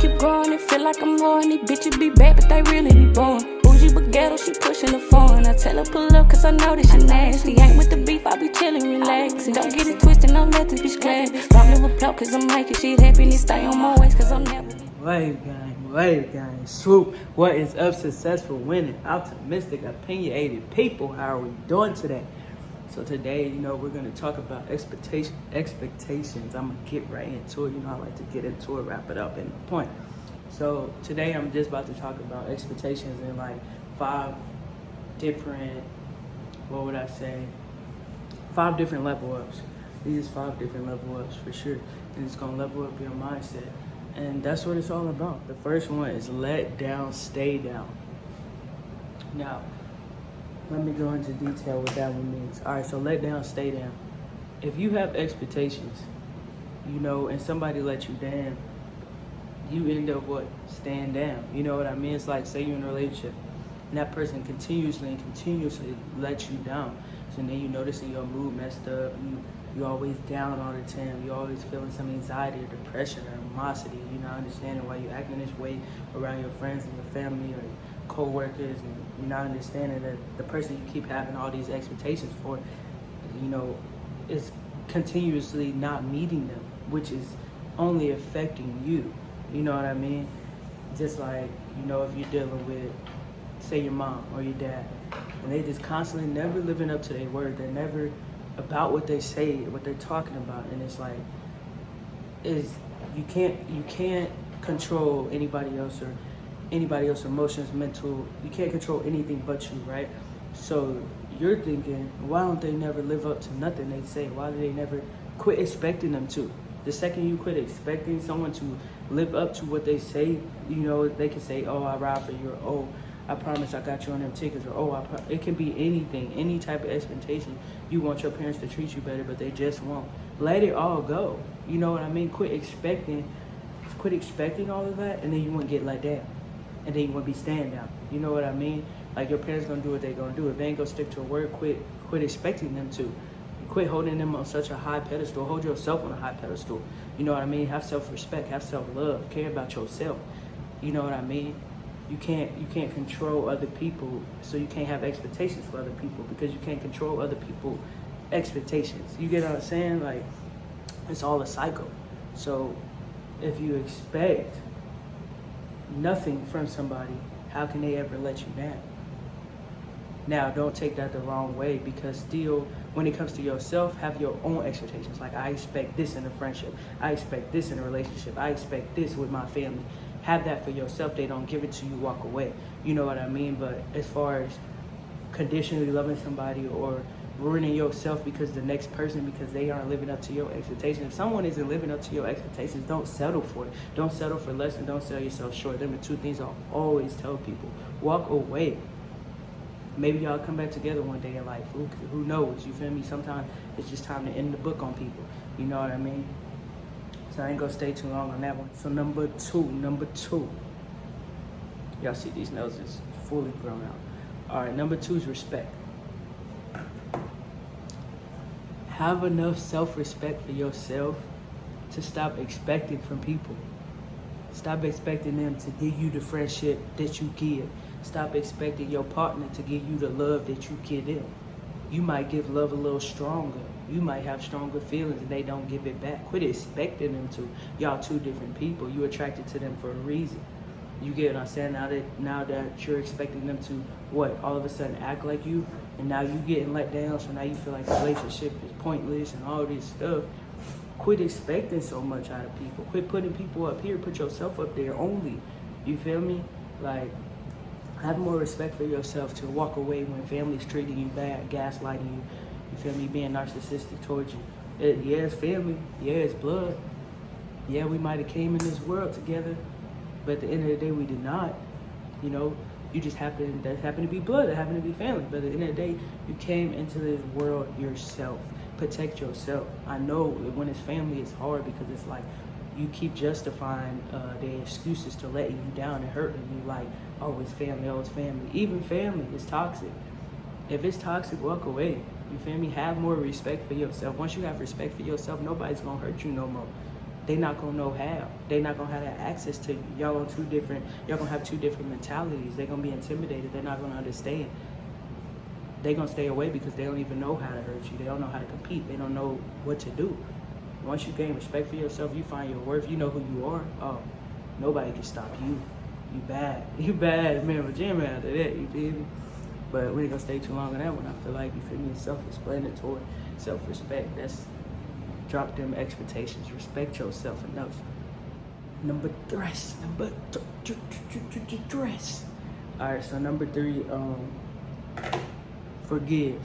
keep growing, it feel like I'm more. And these bitches be bad, but they really be born. Bougie but ghetto, she pushing the phone. I tell her pull up, cause I know that she nasty. Ain't with the beef, I be chillin', relaxing. Don't get it twisted, don't let this bitch clap. Don't live a plot, cause I'm making shit happen. And stay on my waist, cause I'm never. Wave gang, swoop. What is up, successful, winning, optimistic, opinionated people? How are we doing today? So today, we're gonna talk about expectations. I'm gonna get right into it. I like to get into it, wrap it up in the point. So today I'm just about to talk about expectations in like 5 different, 5 different level ups. These 5 different level ups for sure. And it's gonna level up your mindset. And that's what it's all about. The first one is let down, stay down. Now, let me go into detail what that one means. All right, so let down, stay down. If you have expectations, and somebody let you down, you end up staying down. You know what I mean? It's like, say you're in a relationship and that person continuously lets you down. So then you notice that your mood messed up. You're always down all the time. You're always feeling some anxiety or depression or animosity. You're not understanding why you're acting this way around your friends and your family or co-workers, and you're not understanding that the person you keep having all these expectations for, is continuously not meeting them, which is only affecting you. You know what I mean? Just like, if you're dealing with, say, your mom or your dad, and they just constantly never living up to their word. They're never about what they say, what they're talking about, and it's like, you can't control anybody else's emotions, mental. You can't control anything but you, right? So you're thinking, why don't they never live up to nothing they say? Why do they never quit expecting them to? The second you quit expecting someone to live up to what they say, they can say, oh, I ride for you, or oh, I promise I got you on them tickets, or oh, it can be anything, any type of expectation. You want your parents to treat you better, but they just won't. Let it all go. You know what I mean? Quit expecting all of that, and then you won't get let down. And then you won't be staying down. You know what I mean? Like, your parents gonna do what they gonna do. If they ain't gonna stick to a word, quit expecting them to. Quit holding them on such a high pedestal. Hold yourself on a high pedestal. You know what I mean? Have self-respect, have self-love, care about yourself. You know what I mean? You can't control other people, so you can't have expectations for other people, because you can't control other people's expectations. You get what I'm saying? Like, it's all a cycle. So if you expect nothing from somebody, how can they ever let you down? Now, don't take that the wrong way, because still, when it comes to yourself, have your own expectations. Like, I expect this in a friendship. I expect this in a relationship. I expect this with my family. Have that for yourself. They don't give it to you, walk away. You know what I mean? But as far as conditionally loving somebody or ruining yourself because they aren't living up to your expectations. If someone isn't living up to your expectations, don't settle for it. Don't settle for less, and don't sell yourself short. Them are 2 things I always tell people. Walk away. Maybe y'all come back together one day in life. Who knows? You feel me? Sometimes it's just time to end the book on people. You know what I mean? So I ain't gonna stay too long on that one. So number two. Y'all see these nails is fully grown out. All right, number 2 is respect. Have enough self-respect for yourself to stop expecting from people. Stop expecting them to give you the friendship that you give. Stop expecting your partner to give you the love that you give them. You might give love a little stronger. You might have stronger feelings and they don't give it back. Quit expecting them to. Y'all 2 different people. You attracted to them for a reason. You get what I'm saying? Now that you're expecting them to, all of a sudden act like you, and now you getting let down, so now you feel like the relationship is pointless and all this stuff. Quit expecting so much out of people. Quit putting people up here. Put yourself up there only. You feel me? Like, have more respect for yourself to walk away when family's treating you bad, gaslighting you. You feel me? Being narcissistic towards you. Yeah, it's family. Yeah, it's blood. Yeah, we might have came in this world together, but at the end of the day, we did not. You just happened to be blood. That happened to be family. But at the end of the day, you came into this world yourself. Protect yourself. I know when it's family, it's hard, because it's like you keep justifying the excuses to letting you down and hurting you. Like, oh, it's family. Oh, it's family. Even family is toxic. If it's toxic, walk away. You feel me? Have more respect for yourself. Once you have respect for yourself, nobody's gonna hurt you no more. They not gonna know how. They not gonna have that access to you. Y'all gonna have two different mentalities. They're gonna be intimidated. They're not gonna understand. They gonna stay away because they don't even know how to hurt you. They don't know how to compete. They don't know what to do. Once you gain respect for yourself, you find your worth, you know who you are. Oh, nobody can stop you. You bad. You bad, man. Jim after that, you feel me? But we ain't gonna stay too long on that one. I feel like, you feel me, it's self-explanatory, self-respect. That's drop them expectations. Respect yourself enough. Number three. All right, so number 3, forgive.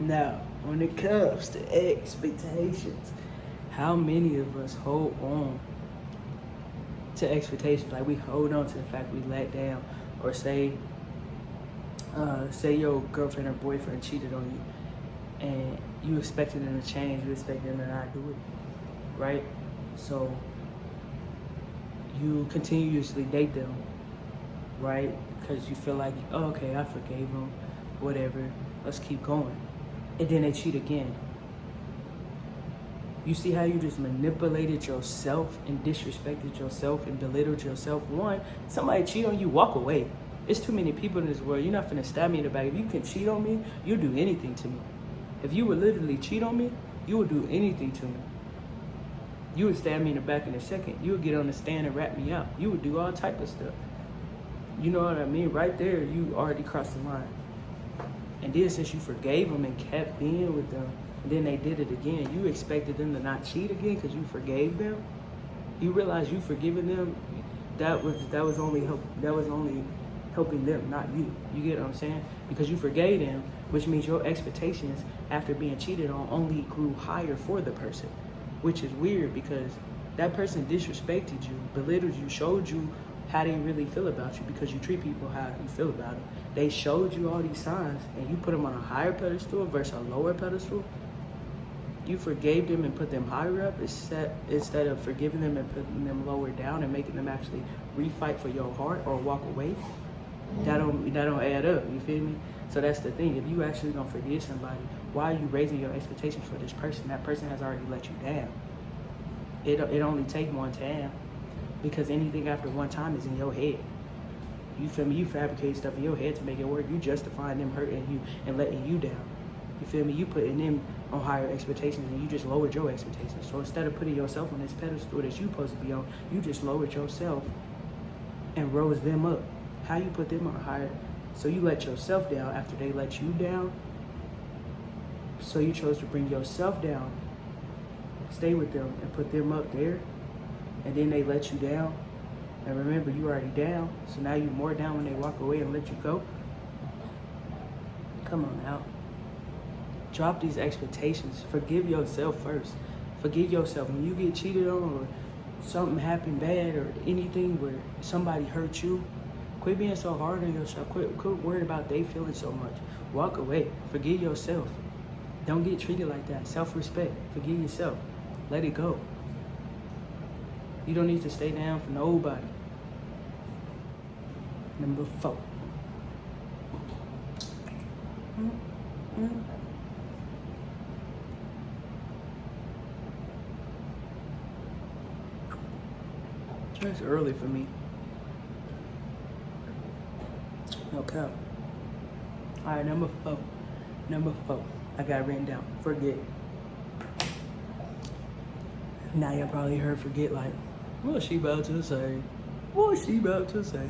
Now, when it comes to expectations, how many of us hold on to expectations? Like, we hold on to the fact we let down, or say your girlfriend or boyfriend cheated on you, and you expected them to change, you expected them to not do it, right? So you continuously date them, right? Because you feel like, oh, okay, I forgave them, whatever, let's keep going. And then they cheat again. You see how you just manipulated yourself and disrespected yourself and belittled yourself? One, somebody cheat on you, walk away. There's too many people in this world. You're not finna stab me in the back. If you can cheat on me, you'll do anything to me. If you would literally cheat on me, you would do anything to me. You would stab me in the back in a second. You would get on the stand and rap me out. You would do all type of stuff. You know what I mean? Right there, you already crossed the line. And then since you forgave them and kept being with them, and then they did it again, you expected them to not cheat again because you forgave them? You realize you forgiving them, that was only helping them, not you. You get what I'm saying? Because you forgave them, which means your expectations after being cheated on only grew higher for the person, which is weird because that person disrespected you, belittled you, showed you how they really feel about you because you treat people how you feel about them. They showed you all these signs and you put them on a higher pedestal versus a lower pedestal. You forgave them and put them higher up instead of forgiving them and putting them lower down and making them actually refight for your heart or walk away. That don't add up, you feel me? So that's the thing. If you actually gonna forgive somebody, why are you raising your expectations for this person? That person has already let you down. It only takes one time, because anything after one time is in your head. You feel me? You fabricate stuff in your head to make it work. You justifying them hurting you and letting you down. You feel me? You putting them on higher expectations and you just lowered your expectations. So instead of putting yourself on this pedestal that you supposed to be on, you just lowered yourself and rose them up. How you put them on higher? So you let yourself down after they let you down. So you chose to bring yourself down, stay with them and put them up there, and then they let you down. And remember, you already down, so now you're more down when they walk away and let you go. Come on now. Drop these expectations. Forgive yourself first. Forgive yourself. When you get cheated on or something happened bad or anything where somebody hurt you, quit being so hard on yourself. Quit worrying about they feeling so much. Walk away. Forgive yourself. Don't get treated like that. Self-respect. Forgive yourself. Let it go. You don't need to stay down for nobody. Number 4. It's early for me. No cap. Alright, number 4. I got it written down. Forget. Now y'all probably heard forget like, what she about to say? What she about to say?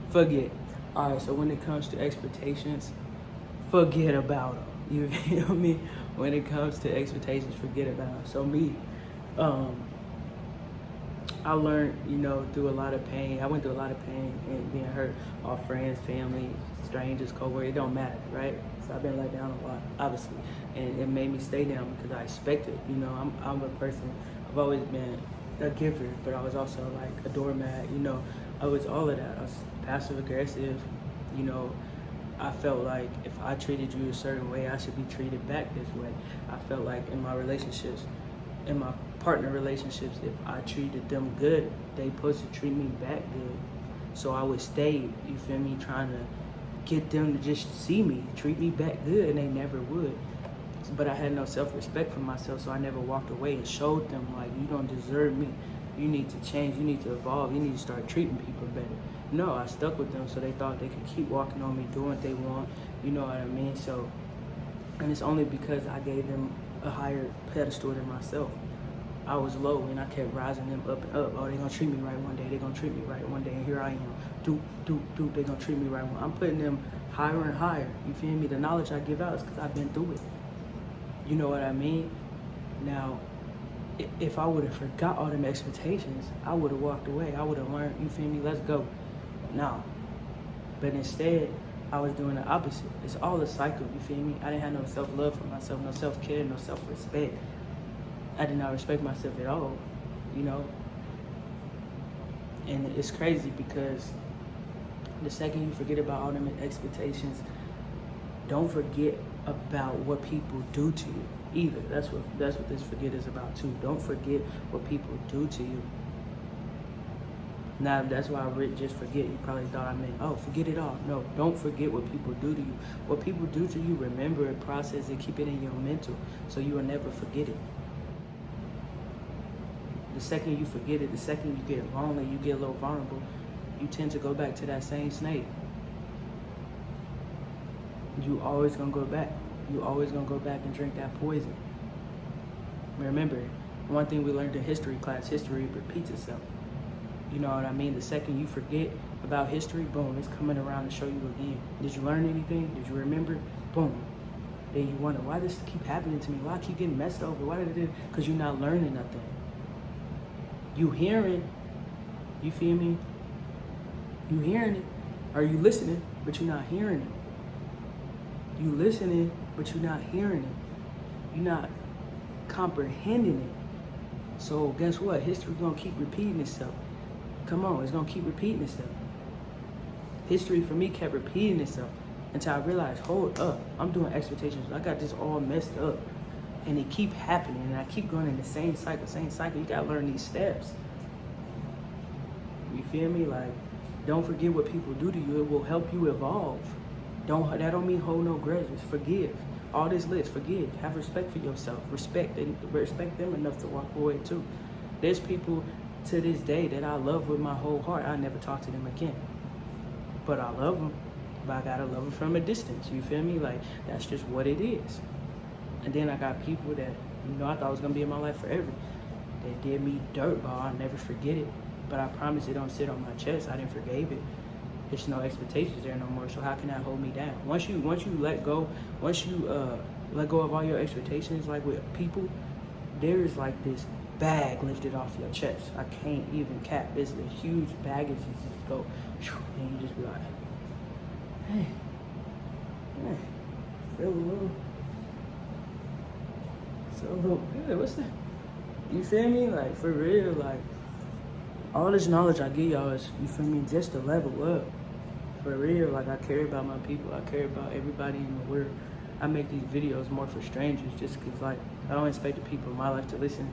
Forget. Alright, so when it comes to expectations, forget about them. You feel me? When it comes to expectations, forget about them. So me, I learned, through a lot of pain. I went through a lot of pain and being hurt. All friends, family, strangers, co-workers, it don't matter, right? So I've been let down a lot, obviously. And it made me stay down because I expected, I'm a person, I've always been a giver, but I was also like a doormat, I was all of that. I was passive aggressive, I felt like if I treated you a certain way, I should be treated back this way. I felt like in my relationships, in my partner relationships, if I treated them good, they supposed to treat me back good. So I would stay, you feel me, trying to get them to just see me, treat me back good, and they never would. But I had no self-respect for myself, so I never walked away and showed them, like, you don't deserve me. You need to change. You need to evolve. You need to start treating people better. No, I stuck with them, so they thought they could keep walking on me, doing what they want. You know what I mean? So, and it's only because I gave them a higher pedestal than myself. I was low, and I kept rising them up and up. Oh, they're going to treat me right one day. They're going to treat me right one day. And here I am. They're going to treat me right one. I'm putting them higher and higher. You feel me? The knowledge I give out is because I've been through it. You know what I mean? Now, if I would have forgot all them expectations, I would have walked away. I would have learned, you feel me? Let's go. No. But instead, I was doing the opposite. It's all a cycle, you feel me? I didn't have no self-love for myself, no self-care, no self-respect. I did not respect myself at all, you know? And it's crazy because the second you forget about all them expectations, don't forget about what people do to you either. That's what this forget is about too. Don't forget what people do to you. Now, that's why I read just forget. You probably thought I meant, oh, forget it all. No, don't forget what people do to you. What people do to you, remember it, process it, keep it in your mental so you will never forget it. The second you forget it, the second you get lonely, you get a little vulnerable, you tend to go back to that same snake. You always gonna go back. You always gonna go back and drink that poison. Remember, one thing we learned in history class, history repeats itself. You know what I mean? The second you forget about history, boom, it's coming around to show you again. Did you learn anything? Did you remember? Boom. Then you wonder, why does this keep happening to me? Why I keep getting messed over? Why did it do? Because you're not learning nothing. You hearing, you feel me? You hearing it. Are you listening, but you're not hearing it? You listening, but you're not hearing it. You're not comprehending it. So guess what? History's gonna keep repeating itself. Come on, it's gonna keep repeating itself. History for me kept repeating itself until I realized, hold up, I'm doing expectations. I got this all messed up. And it keep happening, and I keep going in the same cycle. You gotta learn these steps. You feel me? Like, don't forget what people do to you. It will help you evolve. That don't mean hold no grudges. Forgive. All this list, forgive. Have respect for yourself. Respect them enough to walk away too. There's people to this day that I love with my whole heart. I never talk to them again. But I love them. But I gotta love them from a distance. You feel me? Like, that's just what it is. And then I got people that, you know, I thought was gonna be in my life forever. They did me dirt, but I'll never forget it. But I promise it don't sit on my chest. I didn't forgive it. There's no expectations there no more. So how can that hold me down? Once you let go, let go of all your expectations, like with people, there is like this bag lifted off your chest. I can't even cap. It's a huge baggage. You just go, and you just be like, hey, feel a little good. What's that? You feel me? Like, for real, like, all this knowledge I give y'all is, you feel me, just to level up. For real, like, I care about my people. I care about everybody in the world. I make these videos more for strangers just because, like, I don't expect the people in my life to listen.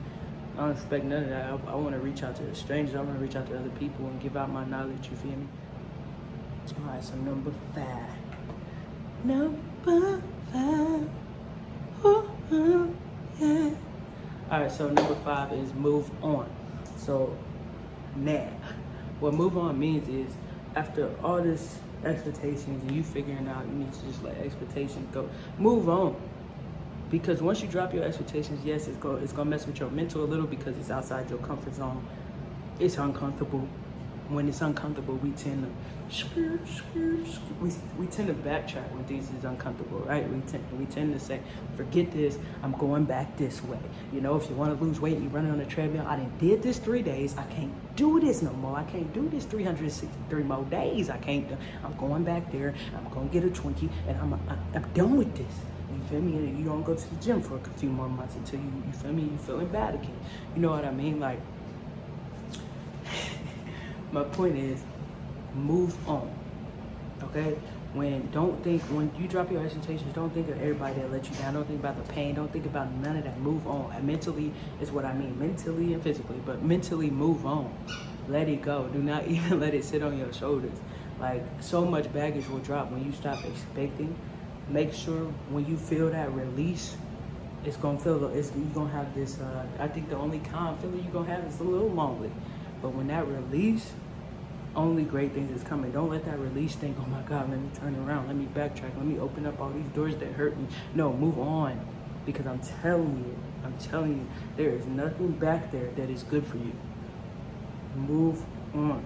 I don't expect none of that. I want to reach out to the strangers. I want to reach out to other people and give out my knowledge, you feel me? All right, so number 5. Number 5. Ooh, yeah. All right, so number 5 is move on. So now, what move on means is, after all this expectations and you figuring out you need to just let expectations go, move on. Because once you drop your expectations, yes, it's gonna mess with your mental a little because it's outside your comfort zone. It's uncomfortable. When it's uncomfortable, we tend to we tend to backtrack when things is uncomfortable, right? We tend to say, forget this, I'm going back this way. You know, if you want to lose weight and you're running on a treadmill, I did this 3 days, I can't do this no more. I can't do this 363 more days. I'm going back there, I'm gonna get a Twinkie, and I'm done with this. You feel me? You don't go to the gym for a few more months until you feel me, you feeling bad again. You know what I mean? Like, my point is, move on, okay? When you drop your expectations, don't think of everybody that let you down. Don't think about the pain. Don't think about none of that. Move on. And mentally is what I mean, mentally and physically, but mentally move on. Let it go. Do not even let it sit on your shoulders. Like, so much baggage will drop when you stop expecting. Make sure when you feel that release, it's gonna feel, you're gonna have this, I think the only calm feeling you're gonna have is a little lonely. But when that release, only great things is coming. Don't let that release think, oh my God, let me turn around, let me backtrack, let me open up all these doors that hurt me. No, move on. Because I'm telling you, there is nothing back there that is good for you. Move on.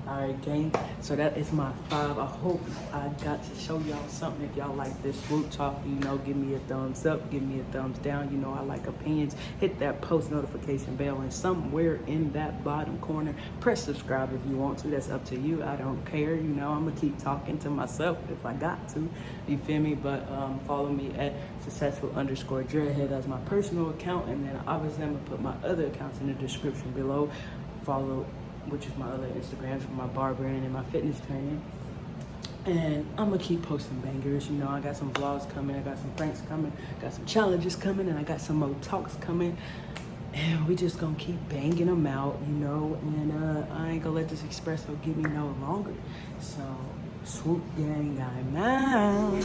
All right, gang. So that is my 5. I hope I got to show y'all something. If y'all like this swoop talk, you know, give me a thumbs up, give me a thumbs down. You know, I like opinions. Hit that post notification bell, and somewhere in that bottom corner, press subscribe if you want to. That's up to you. I don't care. You know, I'm gonna keep talking to myself if I got to. You feel me? But follow me at successful_dreadhead. That's my personal account, and then obviously I'm gonna put my other accounts in the description below. Follow, which is my other Instagrams for my bar brand and my fitness training. And I'm gonna keep posting bangers. You know, I got some vlogs coming, I got some pranks coming, got some challenges coming, and I got some more talks coming. And we just gonna keep banging them out, you know, and I ain't gonna let this espresso get me no longer. So, swoop gang, I'm out.